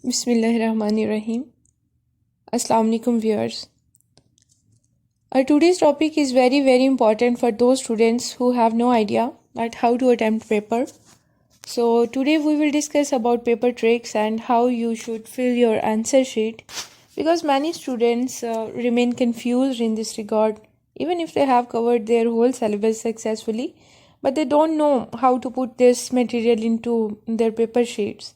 Bismillahirrahmanirrahim. Assalamu alaikum viewers. Our today's topic is very important for those students who have no idea at how to attempt paper. So today we will discuss about paper tricks and how you should fill your answer sheet, because many students remain confused in this regard even if they have covered their whole syllabus successfully, but they don't know how to put this material into their paper sheets.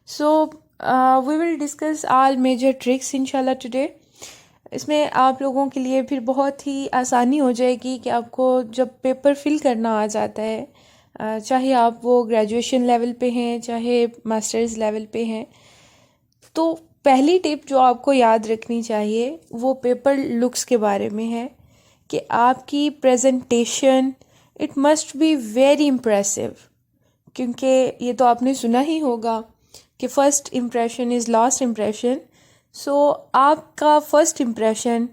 So we will discuss all major tricks inshallah today. इसमें आप लोगों के लिए फिर बहुत ही आसानी हो जाएगी कि आपको जब पेपर फिल करना आ जाता है, चाहे आप वो ग्रेजुएशन लेवल पे हैं चाहे मास्टर्स लेवल पे हैं, तो पहली टिप जो आपको याद रखनी चाहिए वो पेपर लुक्स के बारे में है कि आपकी presentation it must be very impressive, क्योंकि ये तो आपने सुना ही होगा कि first impression is last impression. So आपका फ़र्स्ट इम्प्रेशन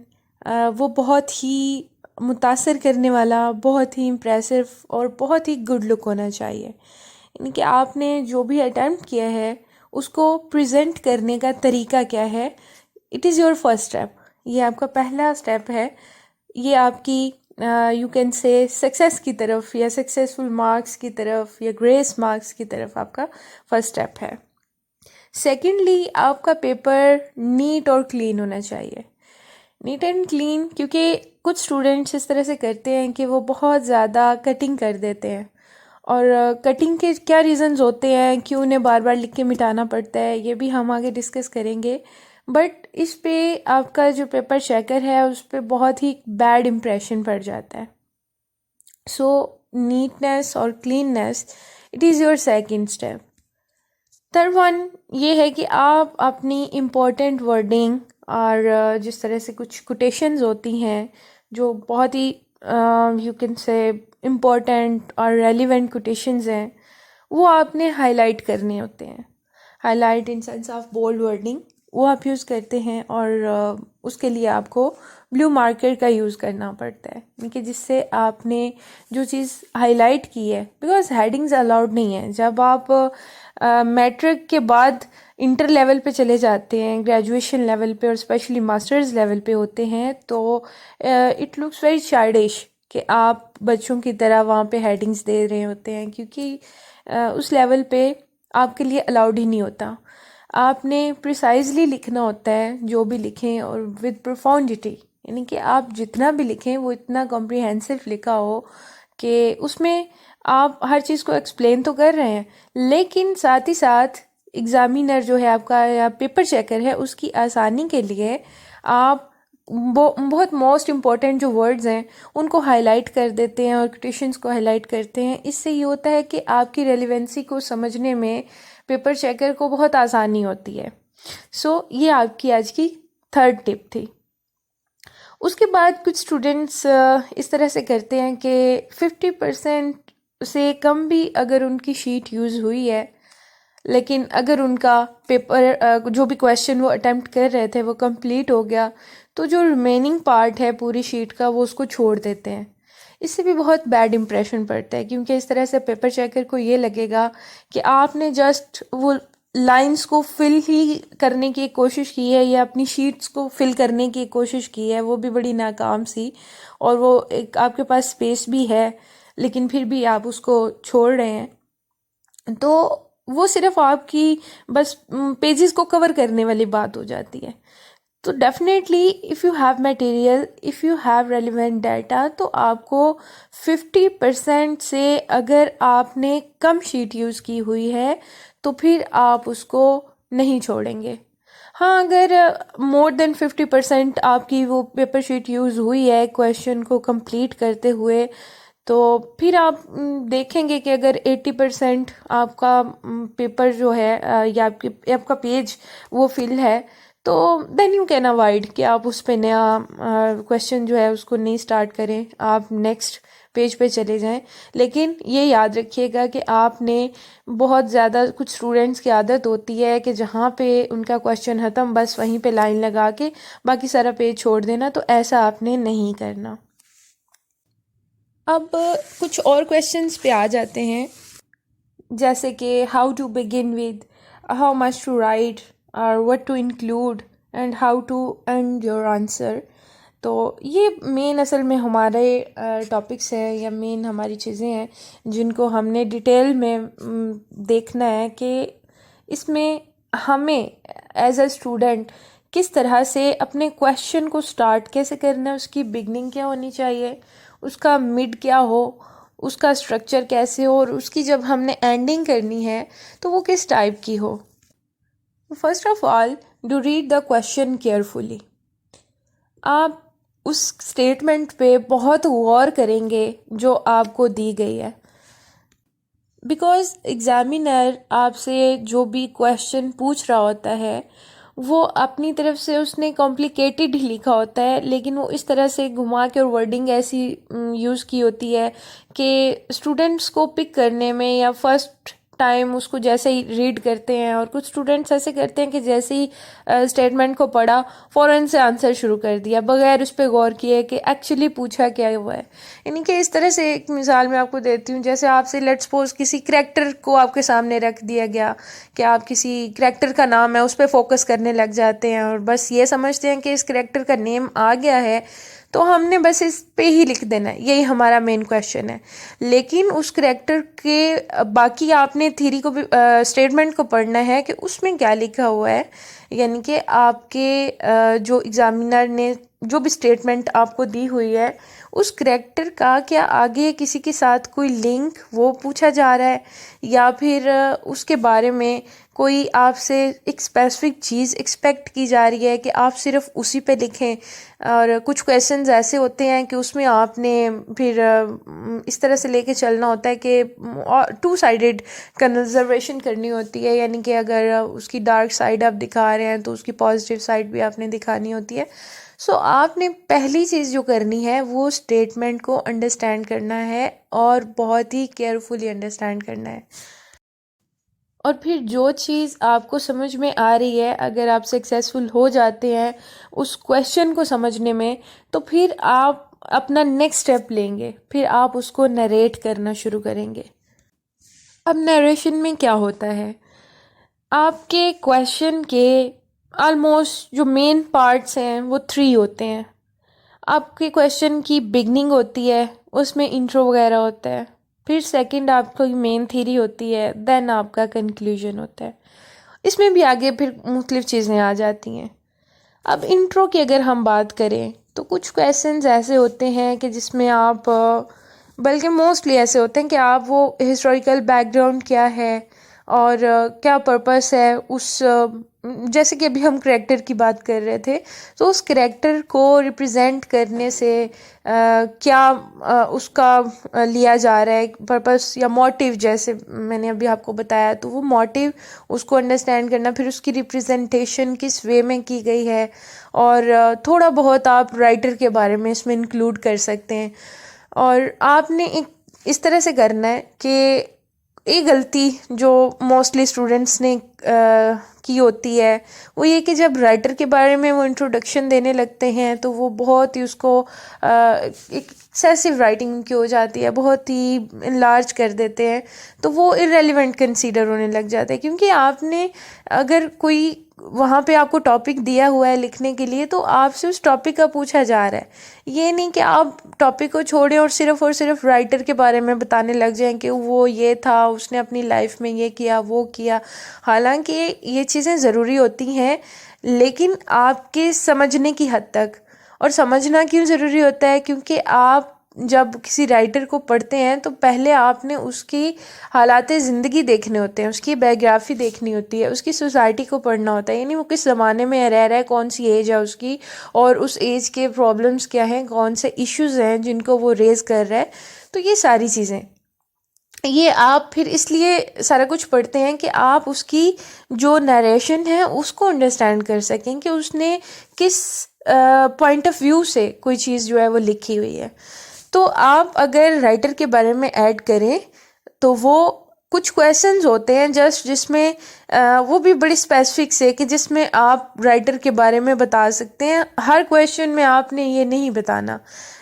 वो बहुत ही मुतासर करने वाला, बहुत ही इम्प्रेसिव और बहुत ही गुड लुक होना चाहिए। यानी कि आपने जो भी अटेम्प्ट किया है उसको प्रेजेंट करने का तरीका क्या है, it is your first step. ये आपका पहला स्टेप है। ये आपकी यू कैन से सक्सेस की तरफ या सक्सेसफुल मार्क्स की तरफ या ग्रेस मार्क्स की तरफ आपका फर्स्ट स्टेप है। सेकेंडली, आपका पेपर नीट और क्लीन होना चाहिए। नीट एंड क्लीन, क्योंकि कुछ स्टूडेंट्स इस तरह से करते हैं कि वो बहुत ज़्यादा कटिंग कर देते हैं, और कटिंग के क्या रीज़न्स होते हैं, क्यों उन्हें बार बार लिख के मिटाना पड़ता है, ये भी हम आगे डिस्कस करेंगे। बट इस पे आपका जो पेपर चेकर है उस पर बहुत ही बैड इम्प्रेशन पड़ जाता है। सो नीटनेस और cleanness it is your second step. Third one ये है कि आप अपनी इम्पोर्टेंट वर्डिंग और जिस तरह से कुछ कोटेशंस होती हैं जो बहुत ही यू कैन से इम्पोर्टेंट और रेलिवेंट कोटेशंस हैं, वो आपने हाईलाइट करने होते हैं। Highlight in sense of bold wording वो आप यूज़ करते हैं, और उसके लिए आपको ब्लू मार्कर का यूज़ करना पड़ता है, क्योंकि जिससे आपने जो चीज़ हाईलाइट की है, बिकॉज हेडिंग्स अलाउड नहीं है। जब आप मैट्रिक के बाद इंटर लेवल पे चले जाते हैं, ग्रेजुएशन लेवल पे और स्पेशली मास्टर्स लेवल पे होते हैं, तो इट लुक्स वेरी चाइल्डिश कि आप बच्चों की तरह वहाँ पे हेडिंग्स दे रहे होते हैं, क्योंकि उस लेवल पे आपके लिए अलाउड ही नहीं होता। आपने प्रिसाइजली लिखना होता है जो भी लिखें, और विद प्रोफाउंडिटी, यानी कि आप जितना भी लिखें वो इतना कॉम्प्रिहेंसिव लिखा हो कि उसमें आप हर चीज़ को एक्सप्लेन तो कर रहे हैं, लेकिन साथ ही साथ एग्ज़ामिनर जो है आपका या पेपर चेकर है उसकी आसानी के लिए आप बहुत मोस्ट इम्पॉर्टेंट जो वर्ड्स हैं उनको हाईलाइट कर देते हैं और कोटेशंस को हाईलाइट करते हैं। इससे ये होता है कि आपकी रेलिवेंसी को समझने में पेपर चेकर को बहुत आसानी होती है। सो ये आपकी आज की थर्ड टिप थी। उसके बाद कुछ स्टूडेंट्स इस तरह से करते हैं कि 50% से कम भी अगर उनकी शीट यूज़ हुई है, लेकिन अगर उनका पेपर जो भी क्वेश्चन वो अटेम्प्ट कर रहे थे वो कंप्लीट हो गया, तो जो रिमेनिंग पार्ट है पूरी शीट का वो उसको छोड़ देते हैं। इससे भी बहुत बैड इंप्रेशन पड़ता है, क्योंकि इस तरह से पेपर चेकर को ये लगेगा कि आपने जस्ट वो लाइंस को फिल ही करने की कोशिश की है या अपनी शीट्स को फिल करने की कोशिश की है, वो भी बड़ी नाकाम सी, और वो एक आपके पास स्पेस भी है लेकिन फिर भी आप उसको छोड़ रहे हैं, तो वो सिर्फ आपकी बस पेजेस को कवर करने वाली बात हो जाती है। तो definitely if you have material, if you have relevant data, तो आपको 50% से अगर आपने कम शीट यूज़ की हुई है तो फिर आप उसको नहीं छोड़ेंगे। हाँ, अगर मोर देन 50% आपकी वो पेपर शीट यूज़ हुई है क्वेश्चन को कंप्लीट करते हुए, तो फिर आप देखेंगे कि अगर 80% आपका पेपर जो है या आपका पेज वो फिल है, तो देन यू कैन अवॉइड कि आप उस पे नया क्वेश्चन जो है उसको नहीं स्टार्ट करें, आप नेक्स्ट पेज पे चले जाएं। लेकिन ये याद रखिएगा कि आपने बहुत ज़्यादा, कुछ स्टूडेंट्स की आदत होती है कि जहाँ पे उनका क्वेश्चन ख़त्म बस वहीं पे लाइन लगा के बाकी सारा पेज छोड़ देना, तो ऐसा आपने नहीं करना। अब कुछ और क्वेश्चंस पे आ जाते हैं, जैसे कि how to begin with, how much to write, और what to include and how to end your answer. तो ये मेन असल में हमारे टॉपिक्स हैं या मेन हमारी चीज़ें हैं जिनको हमने डिटेल में देखना है कि इसमें हमें एज अ स्टूडेंट किस तरह से अपने क्वेश्चन को स्टार्ट कैसे करना है, उसकी बिगनिंग क्या होनी चाहिए, उसका मिड क्या हो, उसका स्ट्रक्चर कैसे हो, और उसकी जब हमने एंडिंग करनी है तो वो किस टाइप की हो। First of all, do read the question carefully. आप उस स्टेटमेंट पे बहुत गौर करेंगे जो आपको दी गई है, बिकॉज एग्जामिनर आपसे जो भी क्वेश्चन पूछ रहा होता है वो अपनी तरफ से उसने कॉम्प्लिकेटेड ही लिखा होता है, लेकिन वो इस तरह से घुमा के और वर्डिंग ऐसी यूज़ की होती है कि स्टूडेंट्स को पिक करने में या फर्स्ट टाइम उसको जैसे ही रीड करते हैं, और कुछ स्टूडेंट्स ऐसे करते हैं कि जैसे ही स्टेटमेंट को पढ़ा फ़ौरन से आंसर शुरू कर दिया बगैर उस पर गौर किए कि एक्चुअली पूछा क्या हुआ है। यानी कि इस तरह से एक मिसाल मैं आपको देती हूँ, जैसे आपसे लेट्स सपोज किसी करैक्टर को आपके सामने रख दिया गया कि आप किसी करैक्टर का नाम है उस पर फोकस करने लग जाते हैं और बस ये समझते हैं कि इस करैक्टर का नेम आ गया है तो हमने बस इस पे ही लिख देना है, यही हमारा मेन क्वेश्चन है। लेकिन उस करैक्टर के बाकी आपने थ्योरी को भी स्टेटमेंट को पढ़ना है कि उसमें क्या लिखा हुआ है, यानी कि आपके जो एग्जामिनर ने जो भी स्टेटमेंट आपको दी हुई है उस करैक्टर का क्या आगे किसी के साथ कोई लिंक वो पूछा जा रहा है, या फिर उसके बारे में कोई आपसे एक स्पेसिफिक चीज़ एक्सपेक्ट की जा रही है कि आप सिर्फ उसी पे लिखें। और कुछ क्वेश्चंस ऐसे होते हैं कि उसमें आपने फिर इस तरह से लेके चलना होता है कि टू साइडेड कंजर्वेशन करनी होती है, यानी कि अगर उसकी डार्क साइड आप दिखा रहे हैं तो उसकी पॉजिटिव साइड भी आपने दिखानी होती है। सो आपने पहली चीज़ जो करनी है वो स्टेटमेंट को अंडरस्टैंड करना है और बहुत ही केयरफुली अंडरस्टैंड करना है। और फिर जो चीज़ आपको समझ में आ रही है, अगर आप सक्सेसफुल हो जाते हैं उस क्वेश्चन को समझने में, तो फिर आप अपना नेक्स्ट स्टेप लेंगे, फिर आप उसको नरेट करना शुरू करेंगे। अब नरेशन में क्या होता है, आपके क्वेश्चन के ऑलमोस्ट जो मेन पार्ट्स हैं वो 3 होते हैं। आपके क्वेश्चन की बिगनिंग होती है, उसमें इंट्रो वगैरह होता है, फिर सेकंड आपकी मेन थ्योरी होती है, देन आपका कंक्लूजन होता है। इसमें भी आगे फिर मुख्तलिफ चीज़ें आ जाती हैं। अब इंट्रो की अगर हम बात करें तो कुछ क्वेश्चंस ऐसे होते हैं कि जिसमें आप बल्कि मोस्टली ऐसे होते हैं कि आप वो हिस्टोरिकल बैकग्राउंड क्या है और क्या पर्पस है उस जैसे कि अभी हम करैक्टर की बात कर रहे थे, तो उस करैक्टर को रिप्रेजेंट करने से क्या उसका लिया जा रहा है पर्पस या मोटिव, जैसे मैंने अभी आपको बताया, तो वो मोटिव उसको अंडरस्टैंड करना, फिर उसकी रिप्रेजेंटेशन किस वे में की गई है, और थोड़ा बहुत आप राइटर के बारे में इसमें इंक्लूड कर सकते हैं। और आपने एक इस तरह से करना है कि एक गलती जो मोस्टली स्टूडेंट्स ने की होती है वो ये कि जब राइटर के बारे में वो इंट्रोडक्शन देने लगते हैं तो वो बहुत ही उसको एक एक्सेसिव राइटिंग उनकी हो जाती है, बहुत ही इनलार्ज कर देते हैं, तो वो इरेलीवेंट कंसीडर होने लग जाता है। क्योंकि आपने अगर कोई वहाँ पे आपको टॉपिक दिया हुआ है लिखने के लिए, तो आपसे उस टॉपिक का पूछा जा रहा है, ये नहीं कि आप टॉपिक को छोड़ें और सिर्फ राइटर के बारे में बताने लग जाएं कि वो ये था, उसने अपनी लाइफ में ये किया वो किया। हालांकि ये चीज़ें ज़रूरी होती हैं, लेकिन आपके समझने की हद तक। और समझना क्यों ज़रूरी होता है, क्योंकि आप जब किसी राइटर को पढ़ते हैं तो पहले आपने उसकी हालात ज़िंदगी देखने होते हैं, उसकी बायोग्राफी देखनी होती है, उसकी सोसाइटी को पढ़ना होता है, यानी वो किस ज़माने में रह रहा है, कौन सी एज है उसकी, और उस एज के प्रॉब्लम्स क्या हैं, कौन से इश्यूज़ हैं जिनको वो रेज़ कर रहा है। तो ये सारी चीज़ें ये आप फिर इसलिए सारा कुछ पढ़ते हैं कि आप उसकी जो नरेशन है उसको अंडरस्टैंड कर सकें कि उसने किस पॉइंट ऑफ व्यू से कोई चीज़ जो है वो लिखी हुई है। तो आप अगर राइटर के बारे में ऐड करें तो वो कुछ क्वेश्चंस होते हैं जस्ट जिसमें वो भी बड़ी स्पेसिफिक से कि जिसमें आप राइटर के बारे में बता सकते हैं। हर क्वेश्चन में आपने ये नहीं बताना।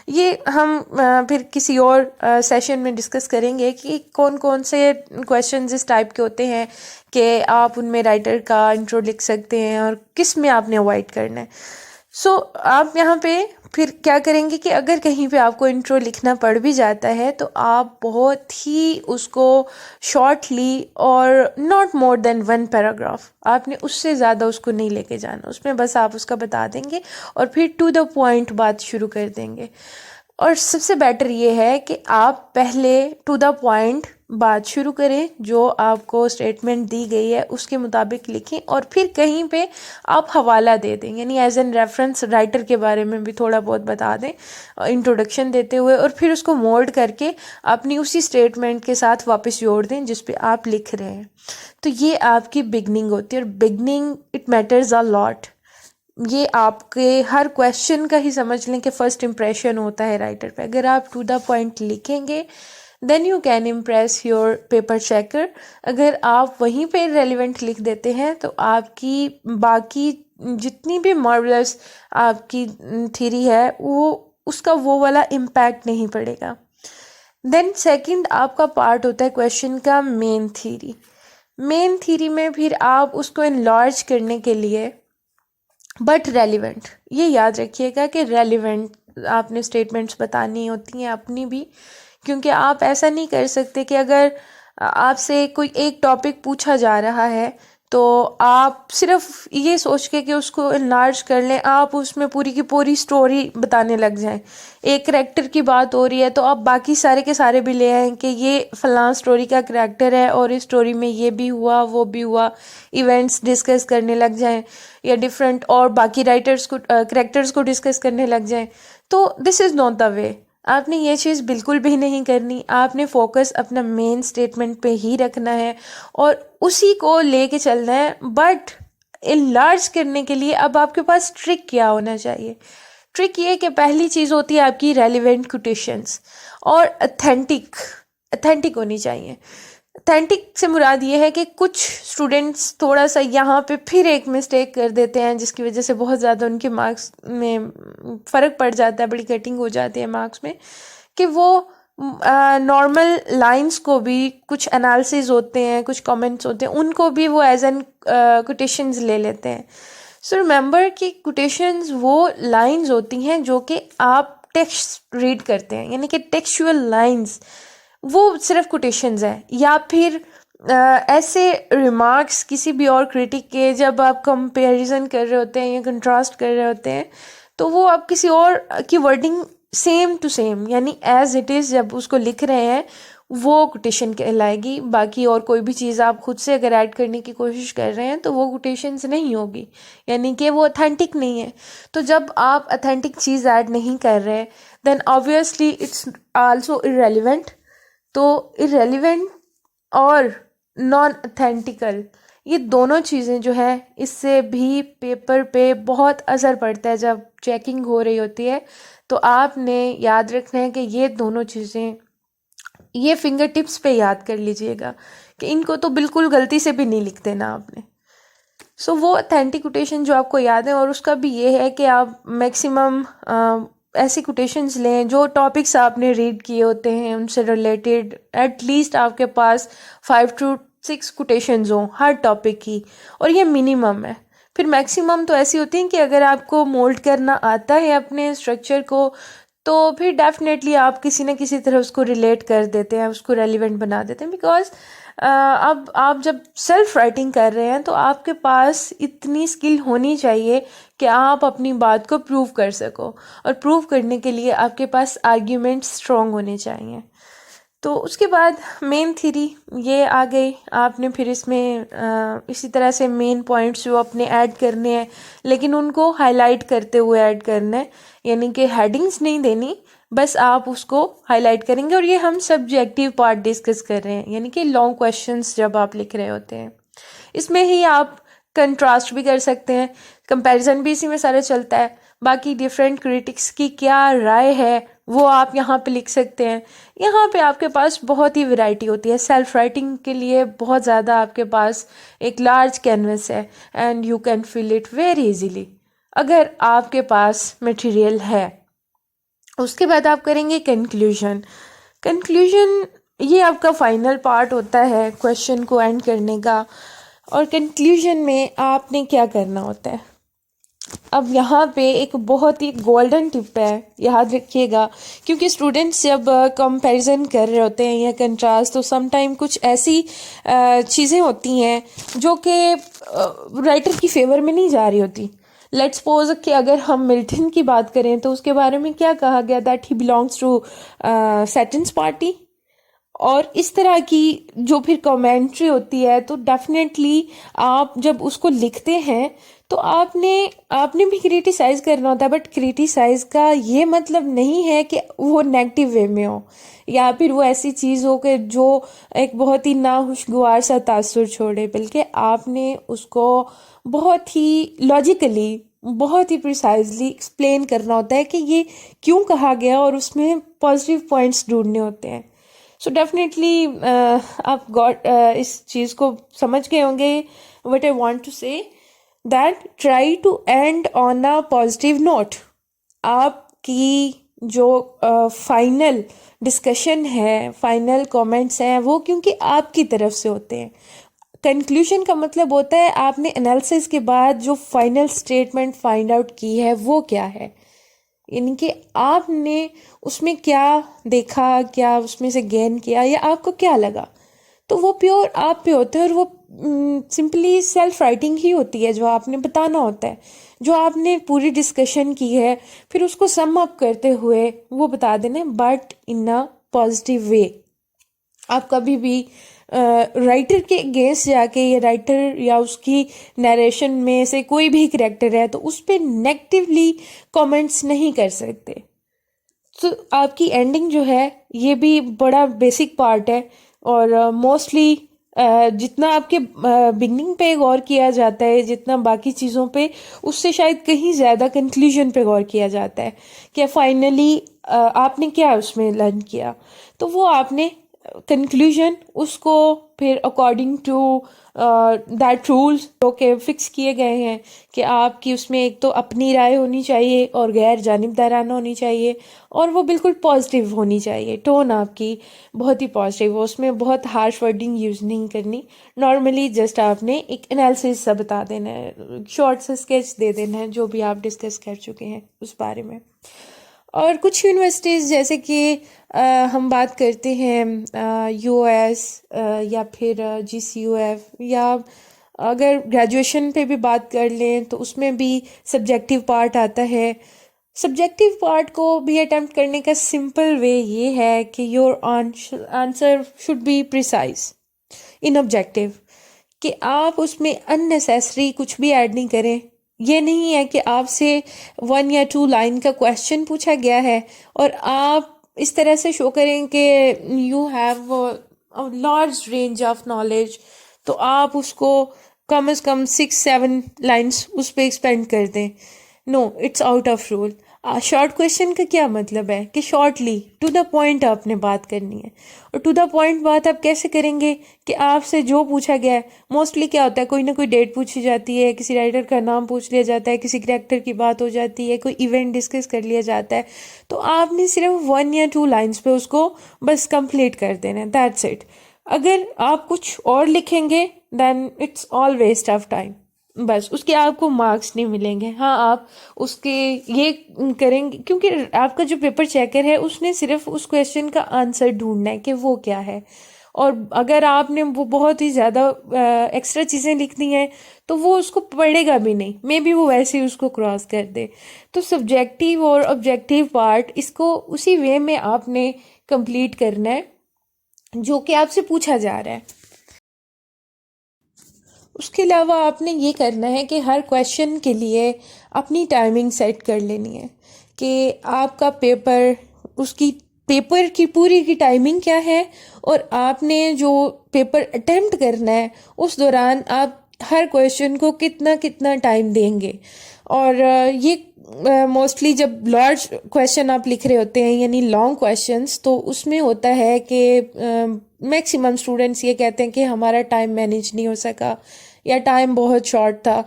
ये हम फिर किसी और सेशन में डिस्कस करेंगे कि कौन कौन से क्वेश्चंस इस टाइप के होते हैं कि आप उनमें राइटर का इंट्रो लिख सकते हैं और किस में आपने अवॉइड करना है। सो आप यहाँ पे फिर क्या करेंगे कि अगर कहीं पे आपको इंट्रो लिखना पड़ भी जाता है तो आप बहुत ही उसको शॉर्टली और नॉट मोर देन 1 पैराग्राफ, आपने उससे ज़्यादा उसको नहीं लेके जाना, उसमें बस आप उसका बता देंगे और फिर टू द पॉइंट बात शुरू कर देंगे। और सबसे बेटर ये है कि आप पहले टू द पॉइंट बात शुरू करें, जो आपको स्टेटमेंट दी गई है उसके मुताबिक लिखें और फिर कहीं पे आप हवाला दे दें, यानी एज एन रेफरेंस राइटर के बारे में भी थोड़ा बहुत बता दें इंट्रोडक्शन देते हुए, और फिर उसको मोल्ड करके अपनी उसी स्टेटमेंट के साथ वापस जोड़ दें जिस पे आप लिख रहे हैं। तो ये आपकी बिगनिंग होती है और beginning it matters a lot. ये आपके हर क्वेश्चन का ही समझ लें कि फर्स्ट इम्प्रेशन होता है राइटर पे। अगर आप टू द पॉइंट लिखेंगे then you can impress your paper checker. अगर आप वहीं पे रेलिवेंट लिख देते हैं तो आपकी बाकी जितनी भी मार्वलस आपकी थ्योरी है वो उसका वो वाला इम्पैक्ट नहीं पड़ेगा। देन सेकंड आपका पार्ट होता है क्वेश्चन का मेन थ्योरी। मेन थ्योरी में फिर आप उसको इनलार्ज करने के लिए बट रेलिवेंट, ये याद रखिएगा कि रेलिवेंट आपने स्टेटमेंट्स बतानी होती हैं अपनी भी, क्योंकि आप ऐसा नहीं कर सकते कि अगर आपसे कोई एक टॉपिक पूछा जा रहा है तो आप सिर्फ ये सोच के कि उसको इनलार्ज कर लें, आप उसमें पूरी की पूरी स्टोरी बताने लग जाएं। एक करैक्टर की बात हो रही है तो आप बाकी सारे के सारे भी ले आएँ कि ये फलां स्टोरी का करैक्टर है और इस स्टोरी में ये भी हुआ वो भी हुआ, इवेंट्स डिस्कस करने लग जाएं या डिफरेंट और बाकी राइटर्स को करैक्टर्स को डिस्कस करने लग जाएं। तो this is not the way. आपने ये चीज़ बिल्कुल भी नहीं करनी। आपने फोकस अपना मेन स्टेटमेंट पे ही रखना है और उसी को लेके चलना है। बट इनलार्ज करने के लिए अब आपके पास ट्रिक क्या होना चाहिए? ट्रिक ये कि पहली चीज़ होती है आपकी रेलिवेंट कोटेशंस और अथेंटिक होनी चाहिए। अथेंटिक से मुराद ये है कि कुछ स्टूडेंट्स थोड़ा सा यहाँ पे फिर एक मिस्टेक कर देते हैं जिसकी वजह से बहुत ज़्यादा उनके मार्क्स में फ़र्क पड़ जाता है, बड़ी कटिंग हो जाती है मार्क्स में, कि वो नॉर्मल लाइंस को भी कुछ एनालिसिस होते हैं, कुछ कमेंट्स होते हैं, उनको भी वो एज एन कोटेशंस ले लेते हैं। सो रिमेंबर कि कोटेशंस वो लाइंस होती हैं जो कि आप टेक्स्ट रीड करते हैं, यानी कि टेक्सचुअल लाइंस वो सिर्फ कोटेशंस हैं। या फिर ऐसे रिमार्क्स किसी भी और क्रिटिक के जब आप कंपैरिजन कर रहे होते हैं या कंट्रास्ट कर रहे होते हैं तो वो आप किसी और की वर्डिंग सेम टू सेम यानी एज इट इज़ जब उसको लिख रहे हैं वो कोटेशन कहलाएगी। बाकी और कोई भी चीज़ आप खुद से अगर ऐड करने की कोशिश कर रहे हैं तो वो कोटेशंस नहीं होगी, यानी कि वो ऑथेंटिक नहीं है। तो जब आप ऑथेंटिक चीज़ ऐड नहीं कर रहे then obviously it's also irrelevant. तो इरेलीवेंट और नॉन ऑथेंटिकल ये दोनों चीज़ें जो है इससे भी पेपर पे बहुत असर पड़ता है। जब चेकिंग हो रही होती है तो आपने याद रखना है कि ये दोनों चीज़ें ये फिंगर टिप्स पे याद कर लीजिएगा कि इनको तो बिल्कुल गलती से भी नहीं लिख देना आपने। सो वो ऑथेंटिक कोटेशन जो आपको याद है, और उसका भी ये है कि आप मैक्सिमम ऐसी कोटेशंस लें जो टॉपिक्स आपने रीड किए होते हैं उनसे रिलेटेड। एटलीस्ट आपके पास 5 to 6 कोटेशंस हों हर टॉपिक की, और ये मिनिमम है। फिर मैक्सिमम तो ऐसी होती हैं कि अगर आपको मोल्ड करना आता है अपने स्ट्रक्चर को तो फिर डेफिनेटली आप किसी न किसी तरह उसको रिलेट कर देते हैं, उसको रेलिवेंट बना देते हैं। बिकॉज अब आप जब सेल्फ राइटिंग कर रहे हैं तो आपके पास इतनी स्किल होनी चाहिए कि आप अपनी बात को प्रूव कर सको, और प्रूव करने के लिए आपके पास आर्ग्यूमेंट स्ट्रॉन्ग होने चाहिए। तो उसके बाद मेन थ्योरी ये आ गई। आपने फिर इसमें इसी तरह से मेन पॉइंट्स जो अपने ऐड करने हैं लेकिन उनको हाईलाइट करते हुए ऐड करना है, यानी कि हेडिंग्स नहीं देनी, बस आप उसको हाईलाइट करेंगे। और ये हम सब्जेक्टिव पार्ट डिस्कस कर रहे हैं, यानी कि लॉन्ग क्वेश्चंस जब आप लिख रहे होते हैं इसमें ही आप कंट्रास्ट भी कर सकते हैं, कंपैरिजन भी इसी में सारा चलता है। बाकी डिफरेंट क्रिटिक्स की क्या राय है वो आप यहाँ पे लिख सकते हैं। यहाँ पे आपके पास बहुत ही वैरायटी होती है। सेल्फ राइटिंग के लिए बहुत ज़्यादा आपके पास एक लार्ज कैनवस है and you can fill it very easily अगर आपके पास मटेरियल है। उसके बाद आप करेंगे कंक्लूजन। कंक्लूजन ये आपका फाइनल पार्ट होता है क्वेश्चन को एंड करने का। और कंक्लूजन में आपने क्या करना होता है, अब यहाँ पे एक बहुत ही गोल्डन टिप है, याद रखिएगा। क्योंकि स्टूडेंट्स जब कंपैरिजन कर रहे होते हैं या कंट्रास्ट, तो समटाइम कुछ ऐसी चीज़ें होती हैं जो कि राइटर की फेवर में नहीं जा रही होती। लेट्स सपोज कि अगर हम मिल्टन की बात करें तो उसके बारे में क्या कहा गया, that he belongs to Satan's party. और इस तरह की जो फिर कमेंट्री होती है, तो डेफिनेटली आप जब उसको लिखते हैं तो आपने भी क्रिटिसाइज करना होता है। बट क्रिटिसाइज का ये मतलब नहीं है कि वो नेगेटिव वे में हो या फिर वो ऐसी चीज़ हो कि जो एक बहुत ही नाखुशगवार सा तासुर छोड़े, बल्कि आपने उसको बहुत ही लॉजिकली, बहुत ही प्रिसाइजली एक्सप्लेन करना होता है कि ये क्यों कहा गया और उसमें पॉजिटिव पॉइंट्स ढूंढने होते हैं। सो डेफिनेटली आप इस चीज़ को समझ गए होंगे। What I want to say that try to end on a positive note. आपकी जो फाइनल डिस्कशन है, फाइनल कमेंट्स हैं, वो क्योंकि आपकी तरफ से होते हैं। कंक्लूजन का मतलब होता है आपने एनालिसिस के बाद जो फाइनल स्टेटमेंट फाइंड आउट की है वो क्या है, यानी कि आपने उसमें क्या देखा, क्या उसमें से गेन किया या आपको क्या लगा। तो वो प्योर आप पे होते हैं और वो सिंपली सेल्फ राइटिंग ही होती है जो आपने बताना होता है, जो आपने पूरी डिस्कशन की है फिर उसको सम अप करते हुए वो बता देना, but in a positive way. आप कभी भी राइटर के अगेंस्ट जाके, या राइटर या उसकी नरेशन में से कोई भी करेक्टर है तो उस पर नेगेटिवली कमेंट्स नहीं कर सकते। तो आपकी एंडिंग जो है ये भी बड़ा बेसिक पार्ट है। और मोस्टली जितना आपके बिगनिंग पे गौर किया जाता है, जितना बाकी चीज़ों पे, उससे शायद कहीं ज़्यादा कंक्लूजन पे गौर किया जाता है कि फाइनली आपने क्या उसमें लर्न किया। तो वो आपने कंक्लूजन उसको फिर अकॉर्डिंग टू दैट रूल्स जो कि फिक्स किए गए हैं कि आपकी उसमें एक तो अपनी राय होनी चाहिए और गैर जानिबदाराना होनी चाहिए, और वो बिल्कुल पॉजिटिव होनी चाहिए। टोन आपकी बहुत ही पॉजिटिव हो, उसमें बहुत हार्श वर्डिंग यूज़ नहीं करनी। नॉर्मली जस्ट आपने एक एनालिसिस सा बता देना है, शॉर्ट सा स्केच दे देना है जो भी आप डिस्कस कर चुके हैं उस बारे में। और कुछ यूनिवर्सिटीज़ जैसे कि हम बात करते हैं यूएस या फिर जीसीयूएफ, या अगर ग्रेजुएशन पे भी बात कर लें तो उसमें भी सब्जेक्टिव पार्ट आता है। सब्जेक्टिव पार्ट को भी अटेम्प्ट करने का सिंपल वे ये है कि your answer should be precise in objective, कि आप उसमें अननेसेसरी कुछ भी ऐड नहीं करें। ये नहीं है कि आपसे 1 या 2 लाइन का क्वेश्चन पूछा गया है और आप इस तरह से शो करें कि you have large range of knowledge, तो आप उसको कम से कम 6-7 लाइन्स उस पर एक्सपेंड कर दें। No, it's out of rule. Short question का क्या मतलब है कि शॉर्टली टू द पॉइंट आपने बात करनी है। और टू द पॉइंट बात आप कैसे करेंगे कि आपसे जो पूछा गया है, मोस्टली क्या होता है, कोई ना कोई डेट पूछी जाती है, किसी राइटर का नाम पूछ लिया जाता है, किसी कैरेक्टर की बात हो जाती है, कोई इवेंट डिस्कस कर लिया जाता है, तो आपने सिर्फ 1 या 2 लाइन्स पे उसको बस कंप्लीट कर देना है, दैट्स इट। अगर आप कुछ और लिखेंगे then it's all waste of time, बस उसके आपको मार्क्स नहीं मिलेंगे। हाँ, आप उसके ये करेंगे क्योंकि आपका जो पेपर चेकर है उसने सिर्फ उस क्वेश्चन का आंसर ढूंढना है कि वो क्या है। और अगर आपने वो बहुत ही ज़्यादा एक्स्ट्रा चीज़ें लिख दी हैं तो वो उसको पढ़ेगा भी नहीं, मे बी वो वैसे ही उसको क्रॉस कर दे। तो सब्जेक्टिव और ऑब्जेक्टिव पार्ट, इसको उसी वे में आपने कंप्लीट करना है जो कि आपसे पूछा जा रहा है। उसके अलावा आपने ये करना है कि हर क्वेश्चन के लिए अपनी टाइमिंग सेट कर लेनी है कि आपका पेपर, उसकी पेपर की पूरी की टाइमिंग क्या है, और आपने जो पेपर अटेम्प्ट करना है उस दौरान आप हर क्वेश्चन को कितना कितना टाइम देंगे। और ये मोस्टली जब लार्ज क्वेश्चन आप लिख रहे होते हैं यानी लॉन्ग क्वेश्चंस, तो उसमें होता है कि मैक्सिमम स्टूडेंट्स ये कहते हैं कि हमारा टाइम मैनेज नहीं हो सका या टाइम बहुत शॉर्ट था।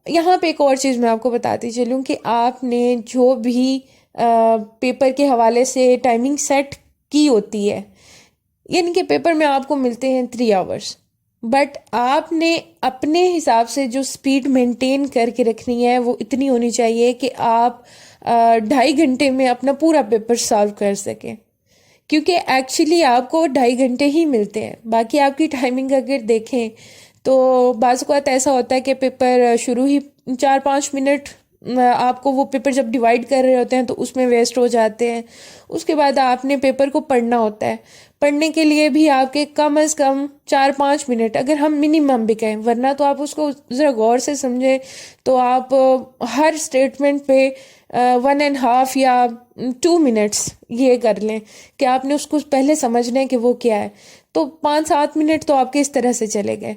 यहाँ पे एक और चीज़ मैं आपको बताती चलूँ कि आपने जो भी पेपर के हवाले से टाइमिंग सेट की होती है, यानी कि पेपर में आपको मिलते हैं 3 आवर्स, बट आपने अपने हिसाब से जो स्पीड मेंटेन करके रखनी है वो इतनी होनी चाहिए कि आप 2.5 घंटे में अपना पूरा पेपर सॉल्व कर सकें। क्योंकि एक्चुअली आपको 2.5 घंटे ही मिलते हैं। बाकी आपकी टाइमिंग अगर देखें तो बाज़ वक़्त ऐसा होता है कि पेपर शुरू ही 4-5 मिनट आपको वो पेपर जब डिवाइड कर रहे होते हैं तो उसमें वेस्ट हो जाते हैं। उसके बाद आपने पेपर को पढ़ना होता है। पढ़ने के लिए भी आपके कम अज़ कम 4-5 मिनट अगर हम मिनिमम भी कहें, वरना तो आप उसको ज़रा गौर से समझें तो आप हर स्टेटमेंट पे 1.5 या 2 मिनट्स ये कर लें कि आपने उसको पहले समझना है कि वो क्या है। तो 5-7 मिनट तो आपके इस तरह से चले गए।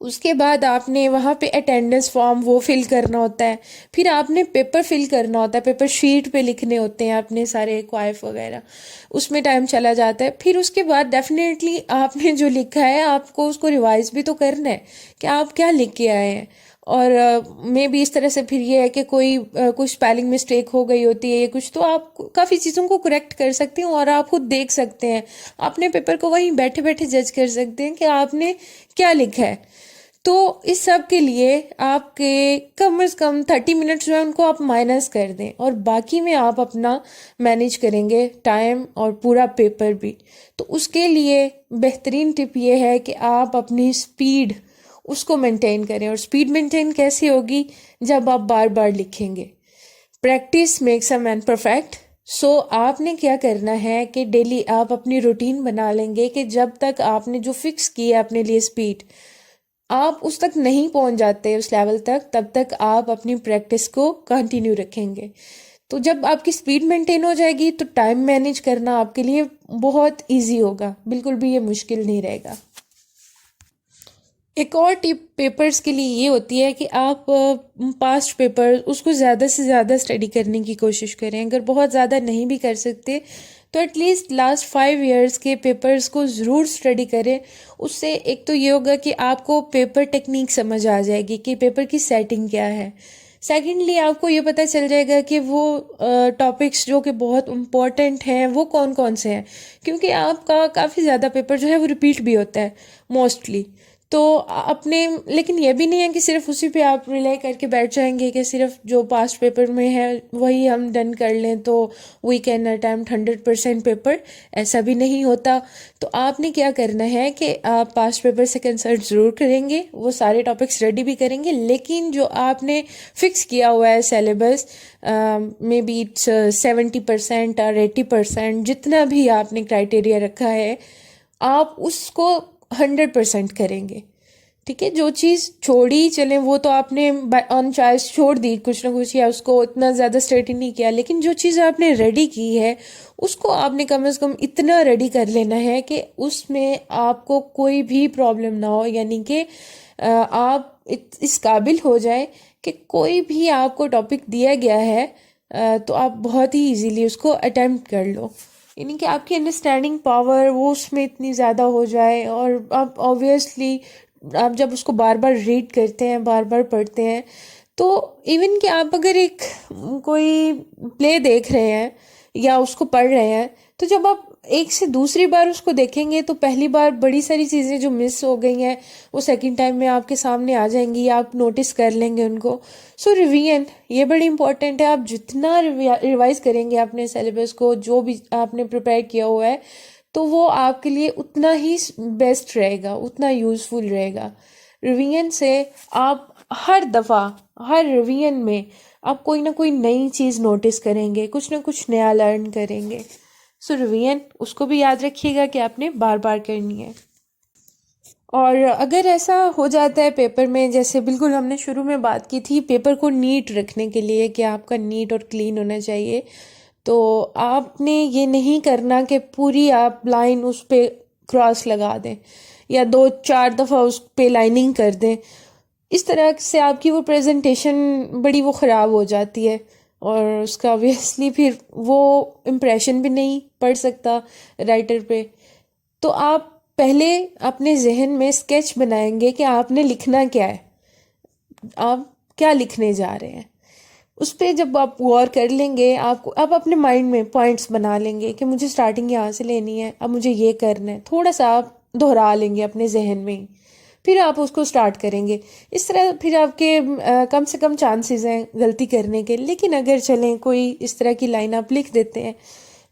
उसके बाद आपने वहाँ पे अटेंडेंस फॉर्म वो फिल करना होता है। फिर आपने पेपर फिल करना होता है, पेपर शीट पे लिखने होते हैं अपने सारे क्वाइफ वगैरह, उसमें टाइम चला जाता है। फिर उसके बाद डेफिनेटली आपने जो लिखा है आपको उसको रिवाइज भी तो करना है कि आप क्या लिख के आए हैं। और मे भी इस तरह से फिर ये है कि कोई स्पेलिंग मिस्टेक हो गई होती है या कुछ, तो आप काफ़ी चीज़ों को करेक्ट कर सकते हैं और आप खुद देख सकते हैं अपने पेपर को, वहीं बैठे बैठे जज कर सकते हैं कि आपने क्या लिखा है। तो इस सब के लिए आपके कम से कम 30 मिनट्स जो है उनको आप माइनस कर दें और बाकी में आप अपना मैनेज करेंगे टाइम और पूरा पेपर भी। तो उसके लिए बेहतरीन टिप ये है कि आप अपनी स्पीड उसको मेंटेन करें। और स्पीड मेंटेन कैसे होगी? जब आप बार बार लिखेंगे। Practice makes a man perfect. So आपने क्या करना है कि डेली आप अपनी रूटीन बना लेंगे कि जब तक आपने जो फिक्स किया अपने लिए स्पीड, आप उस तक नहीं पहुंच जाते उस लेवल तक, तब तक आप अपनी प्रैक्टिस को कंटिन्यू रखेंगे। तो जब आपकी स्पीड मेंटेन हो जाएगी तो टाइम मैनेज करना आपके लिए बहुत इजी होगा, बिल्कुल भी ये मुश्किल नहीं रहेगा। एक और टिप पेपर्स के लिए ये होती है कि आप पास्ट पेपर उसको ज़्यादा से ज़्यादा स्टडी करने की कोशिश करें। अगर बहुत ज़्यादा नहीं भी कर सकते तो एटलीस्ट लास्ट 5 इयर्स के पेपर्स को ज़रूर स्टडी करें। उससे एक तो ये होगा कि आपको पेपर टेक्निक समझ आ जाएगी कि पेपर की सेटिंग क्या है। सेकेंडली आपको ये पता चल जाएगा कि वो टॉपिक्स जो कि बहुत इम्पॉर्टेंट हैं वो कौन कौन से हैं, क्योंकि आपका काफ़ी ज़्यादा पेपर जो है वो रिपीट भी होता है मोस्टली। तो अपने, लेकिन ये भी नहीं है कि सिर्फ उसी पे आप रिलाई करके बैठ जाएंगे कि सिर्फ जो पास्ट पेपर में है वही हम डन कर लें तो वी कैन अटेम्प्ट 100% पेपर। ऐसा भी नहीं होता। तो आपने क्या करना है कि आप पास्ट पेपर से कंसल्ट ज़रूर करेंगे, वो सारे टॉपिक्स रेडी भी करेंगे, लेकिन जो आपने फिक्स किया हुआ है सिलेबस, मे बी इट्स 70% और 80%, जितना भी आपने क्राइटेरिया रखा है आप उसको 100% करेंगे। ठीक है, जो चीज़ छोड़ी चलें वो तो आपने ऑन चॉइस छोड़ दी कुछ ना कुछ, या उसको इतना ज़्यादा स्टडी नहीं किया, लेकिन जो चीज़ आपने रेडी की है उसको आपने कम से कम इतना रेडी कर लेना है कि उसमें आपको कोई भी प्रॉब्लम ना हो। यानी कि आप इस काबिल हो जाए कि कोई भी आपको टॉपिक दिया गया है तो आप बहुत ही इजीली उसको अटेम्प्ट कर लो। यानी कि आपकी अंडरस्टैंडिंग पावर वो उसमें इतनी ज़्यादा हो जाए। और आप ऑब्वियसली आप जब उसको बार बार रीड करते हैं, बार बार पढ़ते हैं, तो इवन कि आप अगर एक कोई प्ले देख रहे हैं या उसको पढ़ रहे हैं, तो जब आप एक से दूसरी बार उसको देखेंगे तो पहली बार बड़ी सारी चीज़ें जो मिस हो गई हैं वो सेकंड टाइम में आपके सामने आ जाएंगी, आप नोटिस कर लेंगे उनको। सो रिवीजन ये बड़ी इंपॉर्टेंट है। आप जितना रिवाइज करेंगे अपने सिलेबस को, जो भी आपने प्रिपेयर किया हुआ है, तो वो आपके लिए उतना ही बेस्ट रहेगा, उतना यूज़फुल रहेगा। रिवीजन से आप हर दफ़ा हर रिवीजन में आप कोई ना कोई नई चीज़ नोटिस करेंगे, कुछ ना कुछ नया लर्न करेंगे। सो रिवीजन उसको भी याद रखिएगा कि आपने बार बार करनी है। और अगर ऐसा हो जाता है पेपर में, जैसे बिल्कुल हमने शुरू में बात की थी पेपर को नीट रखने के लिए कि आपका नीट और क्लीन होना चाहिए, तो आपने ये नहीं करना कि पूरी आप लाइन उस पे क्रॉस लगा दें या 2-4 दफ़ा उस पे लाइनिंग कर दें। इस तरह से आपकी वो प्रेजेंटेशन बड़ी वो ख़राब हो जाती है और उसका ऑब्वियसली फिर वो इम्प्रेशन भी नहीं पड़ सकता राइटर पे। तो आप पहले अपने जहन में स्केच बनाएंगे कि आपने लिखना क्या है, आप क्या लिखने जा रहे हैं। उस पर जब आप गौर कर लेंगे, आपको आप अपने माइंड में पॉइंट्स बना लेंगे कि मुझे स्टार्टिंग यहाँ से लेनी है, अब मुझे ये करना है, थोड़ा सा आप दोहरा लेंगे अपने जहन में ही, फिर आप उसको स्टार्ट करेंगे। इस तरह फिर आपके कम से कम चांसेस हैं गलती करने के। लेकिन अगर चलें कोई इस तरह की लाइन आप लिख देते हैं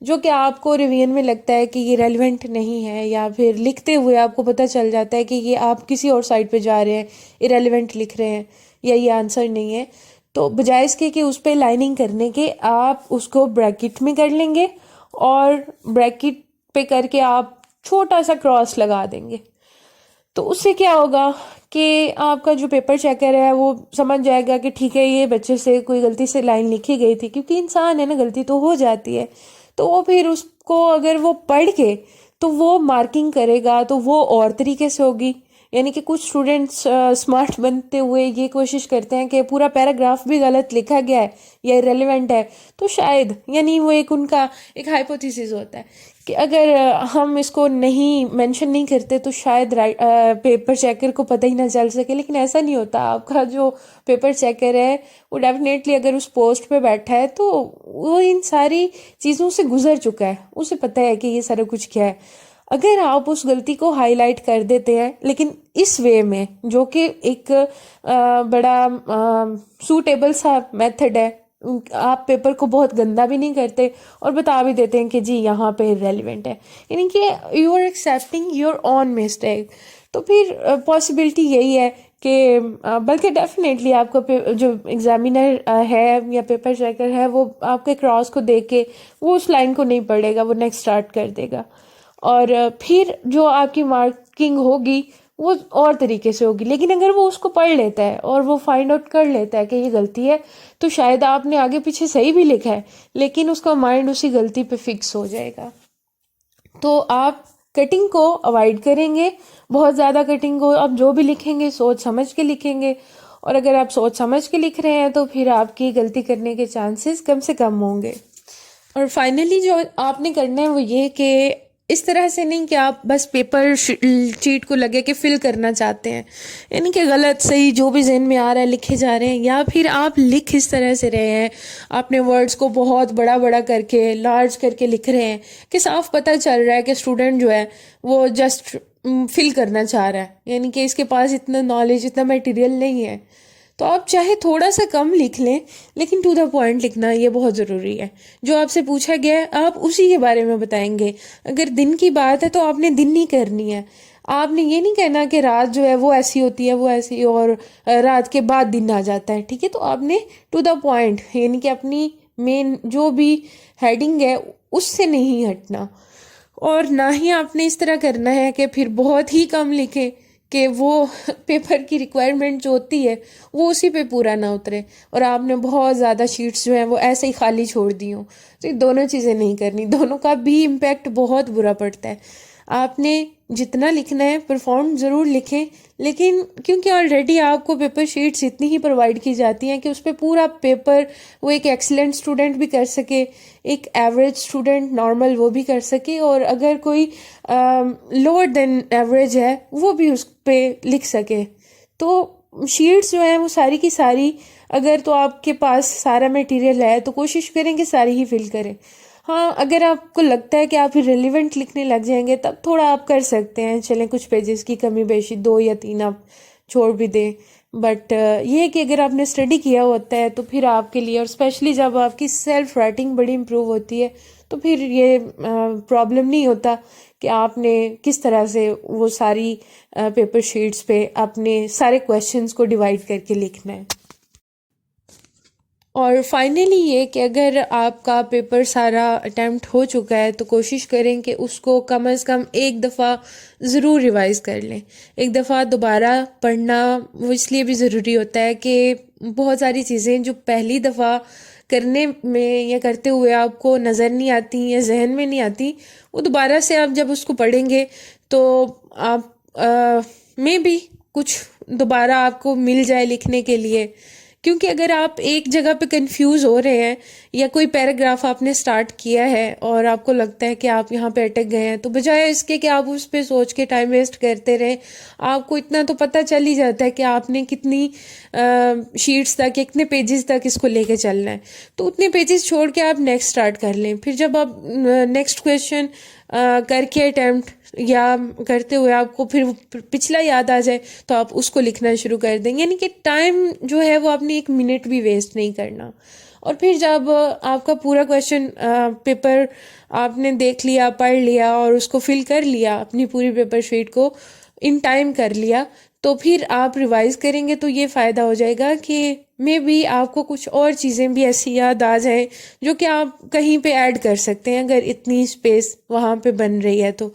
जो कि आपको रिवीजन में लगता है कि ये रेलिवेंट नहीं है, या फिर लिखते हुए आपको पता चल जाता है कि ये आप किसी और साइड पे जा रहे हैं, इरेलीवेंट लिख रहे हैं या ये आंसर नहीं है, तो बजाय इसके कि उस पर लाइनिंग करने के आप उसको ब्रैकेट में कर लेंगे और ब्रैकेट पे करके आप छोटा सा क्रॉस लगा देंगे। तो उससे क्या होगा कि आपका जो पेपर चेकर है वो समझ जाएगा कि ठीक है, ये बच्चे से कोई गलती से लाइन लिखी गई थी, क्योंकि इंसान है ना, गलती तो हो जाती है। तो वो फिर उसको अगर वो पढ़ के तो वो मार्किंग करेगा तो वो और तरीके से होगी। यानी कि कुछ स्टूडेंट्स स्मार्ट बनते हुए ये कोशिश करते हैं कि पूरा पैराग्राफ भी गलत लिखा गया है या इरेलीवेंट है, तो शायद, यानी वो एक उनका एक हाइपोथेसिस होता है कि अगर हम इसको नहीं मेंशन नहीं करते तो शायद पेपर चेकर को पता ही ना चल सके। लेकिन ऐसा नहीं होता। आपका जो पेपर चेकर है वो डेफिनेटली अगर उस पोस्ट पे बैठा है तो वो इन सारी चीज़ों से गुजर चुका है, उसे पता है कि ये सारा कुछ क्या है। अगर आप उस गलती को हाईलाइट कर देते हैं, लेकिन इस वे में जो कि एक बड़ा सूटेबल सा मेथड है, आप पेपर को बहुत गंदा भी नहीं करते और बता भी देते हैं कि जी यहाँ पे रेलिवेंट है, यानी कि you are accepting your own mistake. तो फिर पॉसिबिलिटी यही है कि बल्कि डेफिनेटली आपका जो एग्जामिनर है या पेपर चेकर है वो आपके क्रॉस को देख के वो उस लाइन को नहीं पढ़ेगा, वो नेक्स्ट स्टार्ट कर देगा। और फिर जो आपकी मार्किंग होगी वो और तरीके से होगी। लेकिन अगर वो उसको पढ़ लेता है और वो फाइंड आउट कर लेता है कि ये गलती है, तो शायद आपने आगे पीछे सही भी लिखा है लेकिन उसका माइंड उसी गलती पे फिक्स हो जाएगा। तो आप कटिंग को अवॉइड करेंगे, बहुत ज़्यादा कटिंग को। आप जो भी लिखेंगे सोच समझ के लिखेंगे, और अगर आप सोच समझ के लिख रहे हैं तो फिर आपकी गलती करने के चांसेस कम से कम होंगे। और फाइनली जो आपने करना है वो ये कि इस तरह से नहीं कि आप बस पेपर शीट को लगे कि फिल करना चाहते हैं, यानी कि गलत सही जो भी जहन में आ रहा है लिखे जा रहे हैं, या फिर आप लिख इस तरह से रहे हैं, आपने वर्ड्स को बहुत बड़ा बड़ा करके लार्ज करके लिख रहे हैं कि साफ पता चल रहा है कि स्टूडेंट जो है वो जस्ट फिल करना चाह रहा है, यानी कि इसके पास इतना नॉलेज इतना मटेरियल नहीं है। तो आप चाहे थोड़ा सा कम लिख लें लेकिन टू द पॉइंट लिखना ये बहुत ज़रूरी है। जो आपसे पूछा गया है आप उसी के बारे में बताएंगे। अगर दिन की बात है तो आपने दिन नहीं करनी है। आपने ये नहीं कहना कि रात जो है वो ऐसी होती है वो ऐसी, और रात के बाद दिन आ जाता है, ठीक है। तो आपने टू द पॉइंट, यानी कि अपनी मेन जो भी हेडिंग है उससे नहीं हटना। और ना ही आपने इस तरह करना है कि फिर बहुत ही कम लिखें कि वो पेपर की रिक्वायरमेंट जो होती है वो उसी पे पूरा ना उतरे और आपने बहुत ज़्यादा शीट्स जो हैं वो ऐसे ही खाली छोड़ दी हों। तो ये दोनों चीज़ें नहीं करनी, दोनों का भी इम्पैक्ट बहुत बुरा पड़ता है। आपने जितना लिखना है परफॉर्म ज़रूर लिखें, लेकिन क्योंकि ऑलरेडी आपको पेपर शीट्स इतनी ही प्रोवाइड की जाती हैं कि उस पर पूरा पेपर वो एक एक्सीलेंट स्टूडेंट भी कर सके, एक एवरेज स्टूडेंट नॉर्मल वो भी कर सके, और अगर कोई लोअर देन एवरेज है वो भी उस पर लिख सके। तो शीट्स जो हैं वो सारी की सारी, अगर तो आपके पास सारा मटेरियल है तो कोशिश करें कि सारी ही फिल करें। हाँ, अगर आपको लगता है कि आप रिलेवेंट लिखने लग जाएंगे तब थोड़ा आप कर सकते हैं, चलें कुछ पेजेस की कमी बेशी 2 या 3 आप छोड़ भी दें। बट ये है कि अगर आपने स्टडी किया होता है तो फिर आपके लिए, और स्पेशली जब आपकी सेल्फ राइटिंग बड़ी इम्प्रूव होती है, तो फिर ये प्रॉब्लम नहीं होता कि आपने किस तरह से वो सारी पेपर शीट्स पे अपने सारे क्वेश्चंस को डिवाइड करके लिखना है। और फाइनली ये कि अगर आपका पेपर सारा अटैम्प्ट हो चुका है तो कोशिश करें कि उसको कम से कम एक दफ़ा ज़रूर रिवाइज़ कर लें। एक दफ़ा दोबारा पढ़ना वो इसलिए भी ज़रूरी होता है कि बहुत सारी चीज़ें जो पहली दफ़ा करने में या करते हुए आपको नज़र नहीं आती या जहन में नहीं आती, वो दोबारा से आप जब उसको पढ़ेंगे तो आप में भी कुछ दोबारा आपको मिल जाए लिखने के लिए। क्योंकि अगर आप एक जगह पे कंफ्यूज हो रहे हैं या कोई पैराग्राफ आपने स्टार्ट किया है और आपको लगता है कि आप यहाँ पे अटक गए हैं, तो बजाय इसके कि आप उस पे सोच के टाइम वेस्ट करते रहें, आपको इतना तो पता चल ही जाता है कि आपने कितनी शीट्स तक या कितने पेजेस तक इसको लेके चलना है। तो उतने पेजेस छोड़ के आप नेक्स्ट स्टार्ट कर लें। फिर जब आप नेक्स्ट क्वेश्चन करके अटैम्प्ट या करते हुए आपको फिर पिछला याद आ जाए तो आप उसको लिखना शुरू कर देंगे। यानी कि टाइम जो है वो आपने 1 मिनट भी वेस्ट नहीं करना। और फिर जब आपका पूरा क्वेश्चन पेपर आपने देख लिया, पढ़ लिया और उसको फिल कर लिया, अपनी पूरी पेपर शीट को इन टाइम कर लिया, तो फिर आप रिवाइज करेंगे तो ये फ़ायदा हो जाएगा कि मे बी आपको कुछ और चीज़ें भी ऐसी याद आ जाए जो कि आप कहीं पे ऐड कर सकते हैं अगर इतनी स्पेस वहाँ पे बन रही है तो।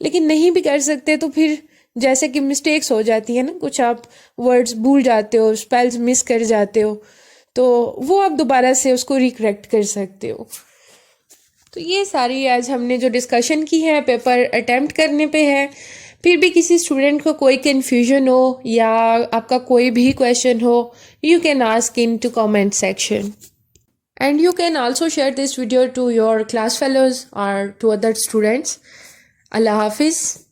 लेकिन नहीं भी कर सकते तो फिर जैसे कि मिस्टेक्स हो जाती है ना, कुछ आप वर्ड्स भूल जाते हो, स्पेल्स मिस कर जाते हो, तो वो आप दोबारा से उसको रिकरेक्ट कर सकते हो। तो ये सारी आज हमने जो डिस्कशन की है पेपर अटेम्प्ट करने पे है। फिर भी किसी स्टूडेंट को कोई कन्फ्यूजन हो या आपका कोई भी क्वेश्चन हो, you can ask into comment section. And you can also share this video to your class fellows or to other students. Allah Hafiz.